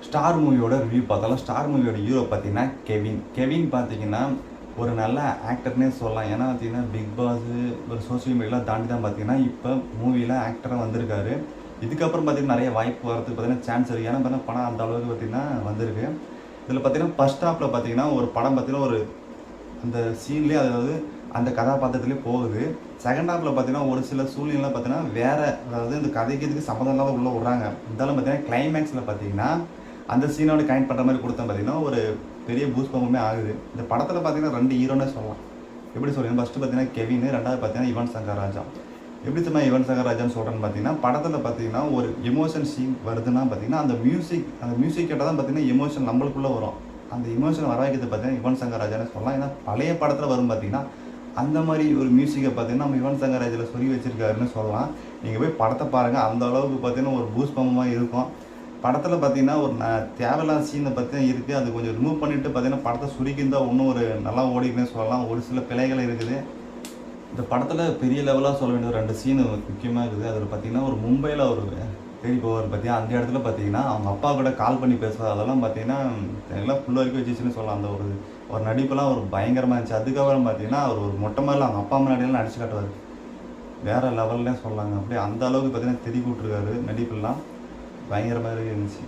Star மூவியோட review பார்த்தாலும் star மூவியோட ஹீரோ பார்த்தீங்கன்னா கெவின் பார்த்தீங்கன்னா ஒரு நல்ல ஆக்டர்னே சொல்லலாம். ஏன்னா பார்த்தீங்கன்னா பிக் பாஸு ஒரு சோசியல் மீடியாலாம் தாண்டி தான் பார்த்தீங்கன்னா இப்போ மூவியில் ஆக்டராக வந்திருக்காரு. இதுக்கப்புறம் பார்த்தீங்கன்னா நிறைய வாய்ப்பு வரதுக்கு பார்த்தீங்கன்னா சான்ஸ் இருக்குது. ஏன்னா பார்த்தீங்கன்னா படம் அந்த அளவுக்கு பார்த்தீங்கன்னா வந்திருக்கு. இதில் பார்த்தீங்கன்னா ஃபர்ஸ்ட் ஹாஃபில் பார்த்தீங்கன்னா ஒரு படம் பார்த்தீங்கன்னா ஒரு அந்த சீன்லேயே அதாவது அந்த கதாபாத்திரத்துலேயே போகுது. செகண்ட் ஹாஃபில் பார்த்தீங்கன்னா ஒரு சில சூழ்நிலாம் பார்த்தீங்கன்னா வேறு, அதாவது இந்த கதைக்கு இதுக்கு சம்மந்தம் இல்லாத உள்ளே விட்றாங்க. இருந்தாலும் பார்த்தீங்கன்னா கிளைமேக்ஸில் பார்த்தீங்கன்னா அந்த சீனோட கனெக்ட் பண்ணுற மாதிரி கொடுத்தா பார்த்தீங்கன்னா ஒரு பெரிய பூஸ்பமே ஆகுது. இந்த படத்தில் பார்த்தீங்கன்னா 2 ஹீரோனே சொல்லலாம். எப்படி சொல்லுங்கள், ஃபஸ்ட்டு பார்த்தீங்கன்னா கெவின், ரெண்டாவது பார்த்தீங்கன்னா யுவன் சங்கர் ராஜா. எப்படி சும்மா யுவன் சங்கர் ராஜான்னு சொல்கிறேன்னு பார்த்தீங்கன்னா படத்தில் பார்த்தீங்கன்னா ஒரு எமோஷன் சீன் வருதுன்னா பார்த்தீங்கன்னா அந்த மியூசிக் கேட்டால் தான் பார்த்தீங்கன்னா எமோஷன் நம்மளுக்குள்ளே வரும். அந்த எமோஷன் வர வைக்கிறது பார்த்தீங்கன்னா யுவன் சங்கர் ராஜான்னு சொல்லலாம். ஏன்னா பழைய படத்தில் வரும் பார்த்தீங்கன்னா அந்த மாதிரி ஒரு மியூசிக்கை பார்த்தீங்கன்னா நம்ம யுவன் சங்கர் ராஜாவில் சொல்லி வச்சுருக்காருன்னு சொல்லலாம். நீங்கள் போய் படத்தை பாருங்கள், அந்த அளவுக்கு பார்த்தீங்கன்னா ஒரு பூஸ்பமாக இருக்கும். படத்தில் பார்த்தீங்கன்னா ஒரு தேவையில்லாத சீனை பற்றி இருக்குது, அது கொஞ்சம் ரிமூவ் பண்ணிவிட்டு பார்த்தீங்கன்னா படத்தை சுருக்கியிருந்தால் இன்னும் ஒரு நல்லா ஓடிக்குன்னு சொல்லலாம். ஒரு சில பிழைகள் இருக்குது. இந்த படத்தில் பெரிய லெவலாக சொல்ல வேண்டிய 2 சீனு முக்கியமாக இருக்குது. அதில் பார்த்தீங்கன்னா ஒரு மும்பையில் ஒரு தேடி போவார் பார்த்தீங்கன்னா அந்த இடத்துல பார்த்தீங்கன்னா அவங்க அப்பா கூட கால் பண்ணி பேசுவார். அதெல்லாம் பார்த்தீங்கன்னா எல்லாம் ஃபுல் வரைக்கும் வச்சுன்னு சொல்லலாம். அந்த ஒரு நடிப்பெல்லாம் ஒரு பயங்கரமாக இருந்துச்சு. அதுக்கப்புறம் பார்த்தீங்கன்னா அவர் ஒரு மொட்டை மாதிரிலாம் அவங்க அப்பா அம்மா நடிகெல்லாம் நடிச்சு காட்டுவார். வேறு லெவல்லே சொல்லலாங்க. அப்படியே அந்த அளவுக்கு பார்த்தீங்கன்னா தெரி கூட்டிருக்காரு. நடிப்பெல்லாம் பயங்கரமாக இருந்துச்சு.